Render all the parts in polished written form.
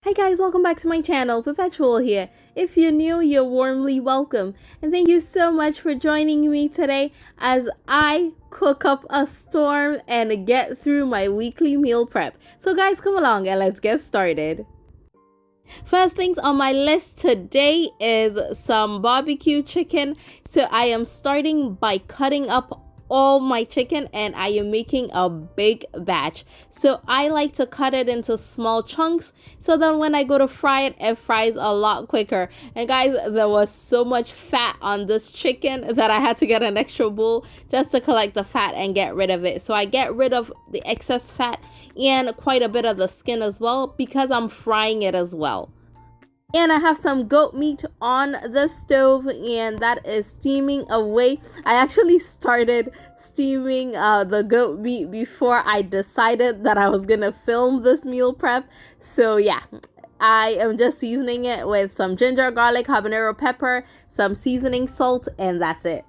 Hi guys, welcome back to my channel. Perpetual here. If you're new, you're warmly welcome. And thank you so much for joining me today as I cook up a storm and get through my weekly meal prep. So guys, come along and let's get started. First things on my list today is some barbecue chicken. So I am starting by cutting up all my chicken and I am making a big batch. So I like to cut it into small chunks so then when I go to fry it, it fries a lot quicker. And guys, there was so much fat on this chicken that I had to get an extra bowl just to collect the fat and get rid of it. So I get rid of the excess fat and quite a bit of the skin as well because I'm frying it as well. And I have some goat meat on the stove and that is steaming away. I actually started steaming the goat meat before I decided that I was gonna film this meal prep. So yeah, I am just seasoning it with some ginger, garlic, habanero pepper, some seasoning salt, and that's it.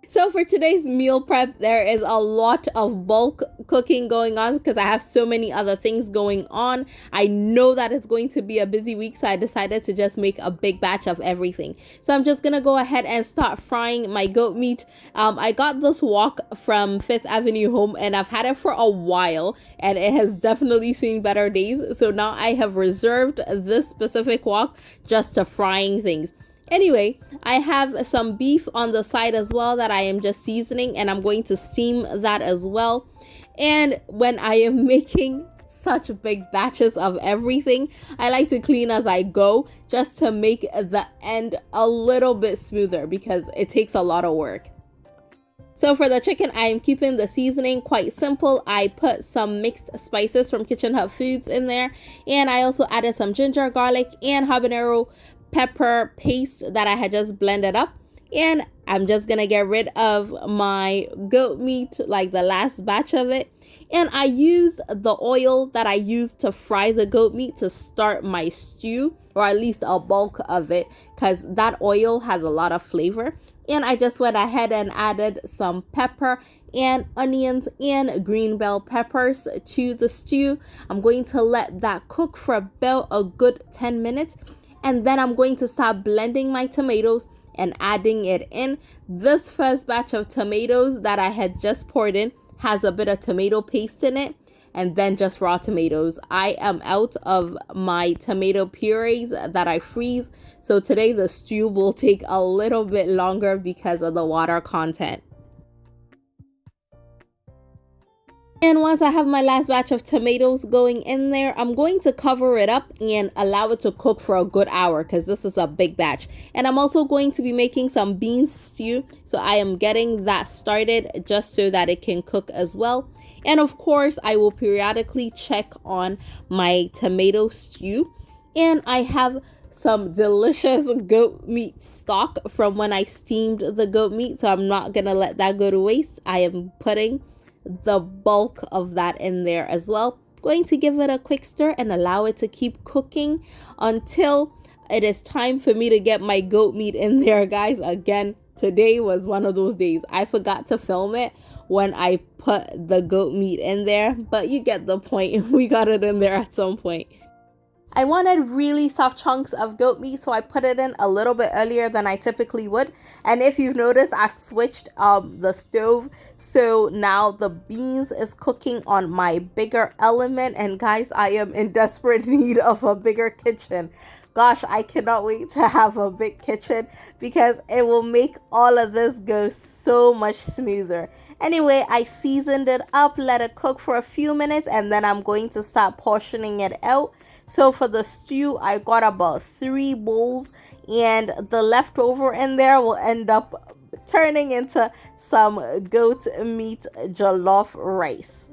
So for today's meal prep, there is a lot of bulk cooking going on because I have so many other things going on. I know that it's going to be a busy week, so I decided to just make a big batch of everything. So I'm just gonna go ahead and start frying my goat meat. I got this wok from 5th Avenue Home and I've had it for a while and it has definitely seen better days. So now I have reserved this specific wok just to frying things. Anyway, I have some beef on the side as well that I am just seasoning and I'm going to steam that as well. And when I am making such big batches of everything, I like to clean as I go just to make the end a little bit smoother because it takes a lot of work. So for the chicken, I am keeping the seasoning quite simple. I put some mixed spices from Kitchen Hut Foods in there and I also added some ginger, garlic, and habanero pepper paste that I had just blended up. And I'm just gonna get rid of my goat meat, like the last batch of it. And I used the oil that I used to fry the goat meat to start my stew, or at least a bulk of it, because that oil has a lot of flavor. And I just went ahead and added some pepper and onions and green bell peppers to the stew. I'm going to let that cook for about a good 10 minutes. And then I'm going to start blending my tomatoes and adding it in. This first batch of tomatoes that I had just poured in has a bit of tomato paste in it and then just raw tomatoes. I am out of my tomato purees that I freeze. So today the stew will take a little bit longer because of the water content. And once I have my last batch of tomatoes going in there, I'm going to cover it up and allow it to cook for a good hour because this is a big batch. And I'm also going to be making some bean stew. So I am getting that started just so that it can cook as well. And of course, I will periodically check on my tomato stew. And I have some delicious goat meat stock from when I steamed the goat meat. So I'm not going to let that go to waste. I am putting the bulk of that in there as well. Going to give it a quick stir and allow it to keep cooking until it is time for me to get my goat meat in there, guys. Again, today was one of those days. I forgot to film it when I put the goat meat in there, but you get the point. We got it in there at some point. I wanted really soft chunks of goat meat, so I put it in a little bit earlier than I typically would. And if you've noticed, I've switched the stove, so now the beans is cooking on my bigger element. And guys, I am in desperate need of a bigger kitchen. Gosh, I cannot wait to have a big kitchen because it will make all of this go so much smoother. Anyway, I seasoned it up, let it cook for a few minutes, and then I'm going to start portioning it out. So for the stew, I got about 3 bowls and the leftover in there will end up turning into some goat meat jollof rice.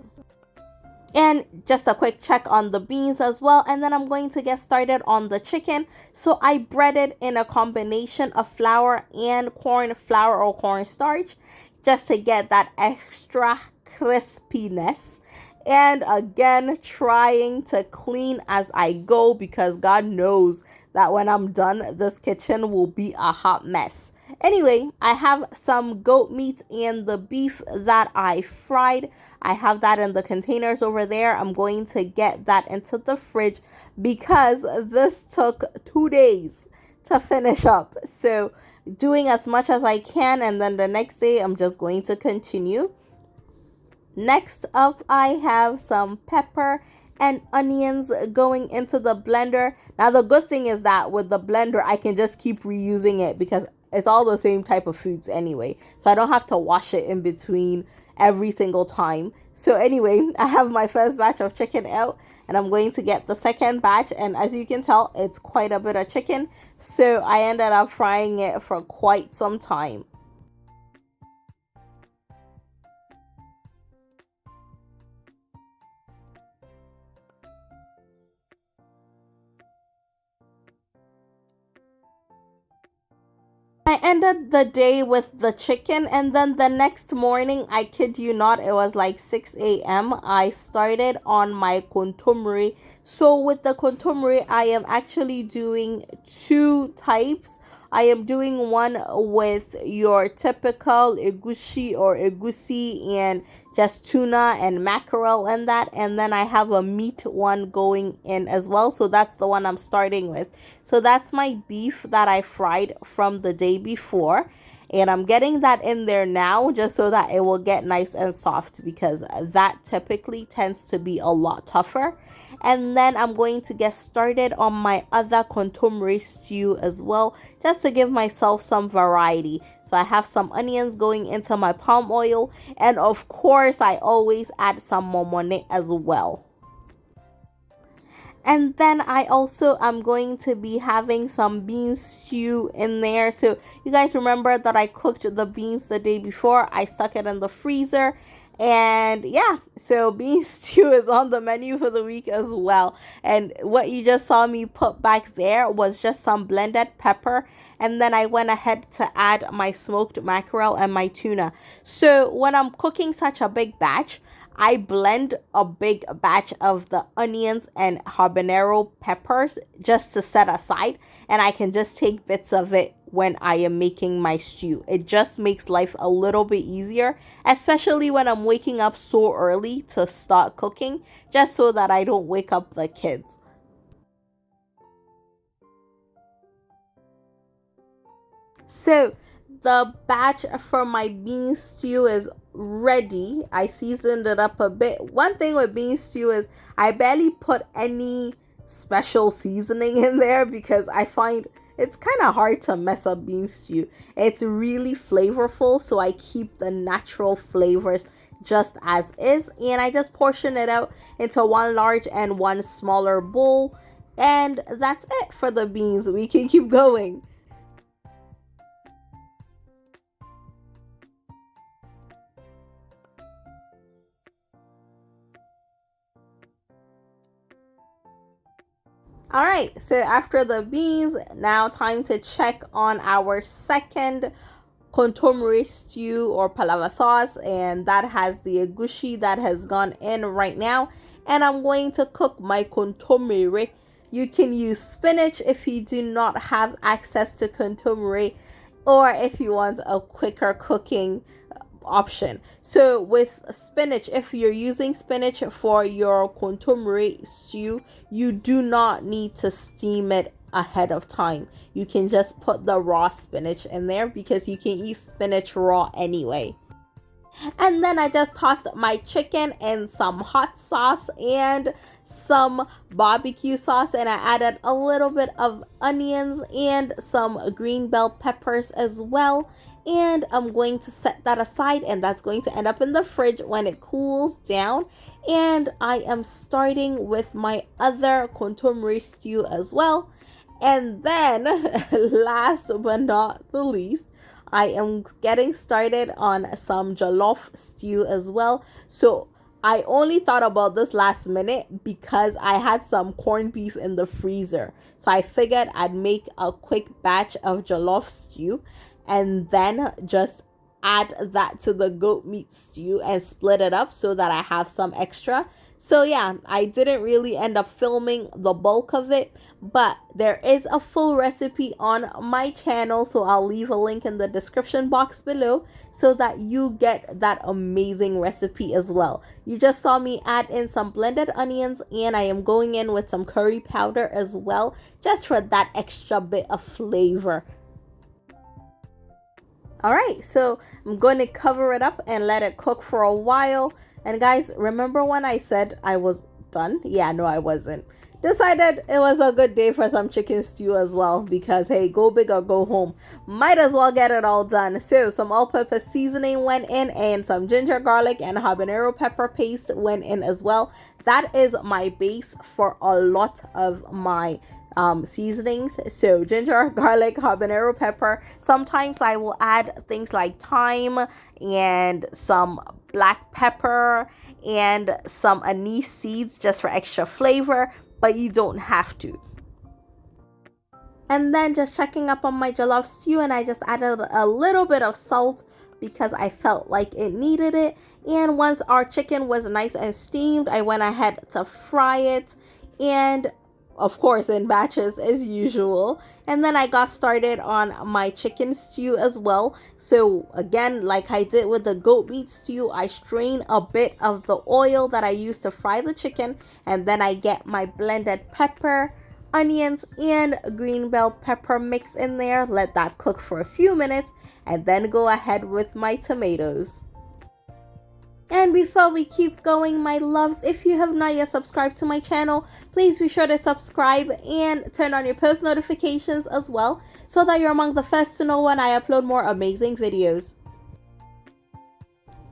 And just a quick check on the beans as well. And then I'm going to get started on the chicken. So I breaded in a combination of flour and corn flour or cornstarch just to get that extra crispiness. And again, trying to clean as I go because God knows that when I'm done, this kitchen will be a hot mess. Anyway, I have some goat meat and the beef that I fried. I have that in the containers over there. I'm going to get that into the fridge because this took 2 days to finish up. So doing as much as I can, and then the next day I'm just going to continue. Next up, I have some pepper and onions going into the blender. Now, the good thing is that with the blender, I can just keep reusing it because it's all the same type of foods anyway. So I don't have to wash it in between every single time. So anyway, I have my first batch of chicken out and I'm going to get the second batch. And as you can tell, it's quite a bit of chicken. So I ended up frying it for quite some time. I ended the day with the chicken, and then the next morning, I kid you not, it was like 6 a.m. I started on my kontomire. So with the kontomire, I am actually doing two types. I am doing one with your typical egusi or egusi and just tuna and mackerel and that, and then I have a meat one going in as well. So that's the one I'm starting with. So that's my beef that I fried from the day before, and I'm getting that in there now just so that it will get nice and soft because that typically tends to be a lot tougher. And then I'm going to get started on my other kontomire stew as well, just to give myself some variety. So I have some onions going into my palm oil, and of course I always add some momone as well. And then I also am going to be having some bean stew in there. So you guys remember that I cooked the beans the day before. I stuck it in the freezer. And yeah, so bean stew is on the menu for the week as well. And what you just saw me put back there was just some blended pepper. And then I went ahead to add my smoked mackerel and my tuna. So when I'm cooking such a big batch, I blend a big batch of the onions and habanero peppers just to set aside, and I can just take bits of it when I am making my stew. It just makes life a little bit easier, especially when I'm waking up so early to start cooking, just so that I don't wake up the kids. So the batch for my bean stew is ready. I seasoned it up a bit. One thing with bean stew is I barely put any special seasoning in there because I find it's kind of hard to mess up bean stew. It's really flavorful, so I keep the natural flavors just as is, and I just portion it out into one large and one smaller bowl, and that's it for the beans. We can keep going. All right, so after the beans, now time to check on our second kontomire stew or palava sauce, and that has the egusi that has gone in right now. And I'm going to cook my kontomire. You can use spinach if you do not have access to kontomire, or if you want a quicker cooking option. So with spinach, if you're using spinach for your kontomire stew, you do not need to steam it ahead of time. You can just put the raw spinach in there because you can eat spinach raw anyway. And then I just tossed my chicken in some hot sauce and some barbecue sauce, and I added a little bit of onions and some green bell peppers as well. And I'm going to set that aside, and that's going to end up in the fridge when it cools down. And I am starting with my other kontomire stew as well. And then last but not the least, I am getting started on some jollof stew as well. So I only thought about this last minute because I had some corned beef in the freezer. So I figured I'd make a quick batch of jollof stew and then just add that to the goat meat stew and split it up so that I have some extra. So yeah, I didn't really end up filming the bulk of it, but there is a full recipe on my channel, so I'll leave a link in the description box below so that you get that amazing recipe as well. You just saw me add in some blended onions, and I am going in with some curry powder as well, just for that extra bit of flavor. Alright, so I'm going to cover it up and let it cook for a while. And guys, remember when I said I was done? Yeah, no, I wasn't. Decided it was a good day for some chicken stew as well, because hey, go big or go home. Might as well get it all done. So some all-purpose seasoning went in, and some ginger, garlic, and habanero pepper paste went in as well. That is my base for a lot of my seasonings. So ginger, garlic, habanero pepper. Sometimes I will add things like thyme and some black pepper and some anise seeds just for extra flavor, but you don't have to. And then just checking up on my jollof stew, and I just added a little bit of salt because I felt like it needed it. And once our chicken was nice and steamed, I went ahead to fry it, and of course in batches as usual. And then I got started on my chicken stew as well. So again, like I did with the goat meat stew, I strain a bit of the oil that I used to fry the chicken, and then I get my blended pepper, onions, and green bell pepper mix in there, let that cook for a few minutes, and then go ahead with my tomatoes. And before we keep going, my loves, if you have not yet subscribed to my channel, please be sure to subscribe and turn on your post notifications as well, so that you're among the first to know when I upload more amazing videos.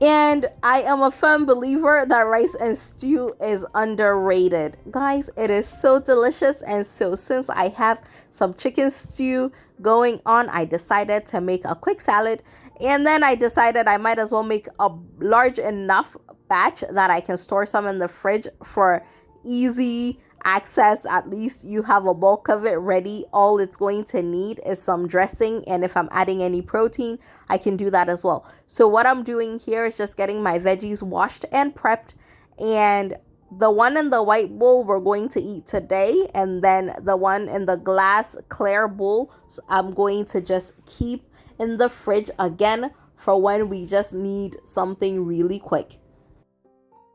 And I am a firm believer that rice and stew is underrated. Guys, it is so delicious. And so since I have some chicken stew going on, I decided to make a quick salad. And then I decided I might as well make a large enough batch that I can store some in the fridge for easy access. At least you have a bulk of it ready. All it's going to need is some dressing, and if I'm adding any protein, I can do that as well. So what I'm doing here is just getting my veggies washed and prepped, and the one in the white bowl we're going to eat today, and then the one in the glass clear bowl I'm going to just keep in the fridge again for when we just need something really quick.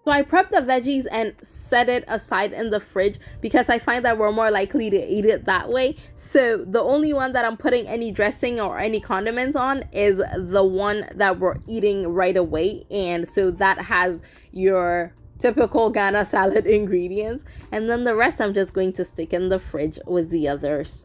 So I prepped the veggies and set it aside in the fridge because I find that we're more likely to eat it that way. So the only one that I'm putting any dressing or any condiments on is the one that we're eating right away. And so that has your typical Ghana salad ingredients. And then the rest I'm just going to stick in the fridge with the others.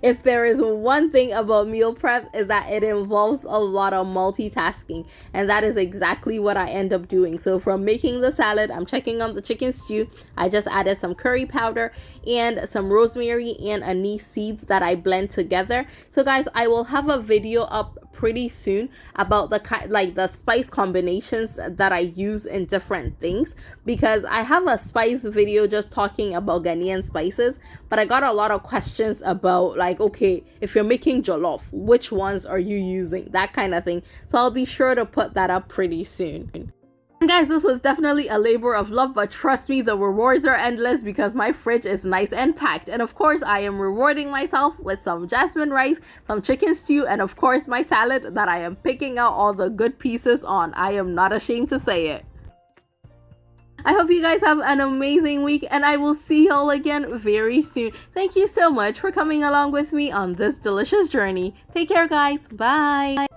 If there is one thing about meal prep, is that it involves a lot of multitasking, and that is exactly what I end up doing. So from making the salad, I'm checking on the chicken stew. I just added some curry powder and some rosemary and anise seeds that I blend together. So guys, I will have a video up pretty soon about the spice combinations that I use in different things, because I have a spice video just talking about Ghanaian spices, but I got a lot of questions about like, okay, if you're making jollof, which ones are you using, that kind of thing. So I'll be sure to put that up pretty soon. Guys, this was definitely a labor of love, but trust me, the rewards are endless because my fridge is nice and packed. And of course, I am rewarding myself with some jasmine rice, some chicken stew, and of course my salad that I am picking out all the good pieces on. I am not ashamed to say it. I hope you guys have an amazing week, and I will see y'all again very soon. Thank you so much for coming along with me on this delicious journey. Take care, guys. Bye.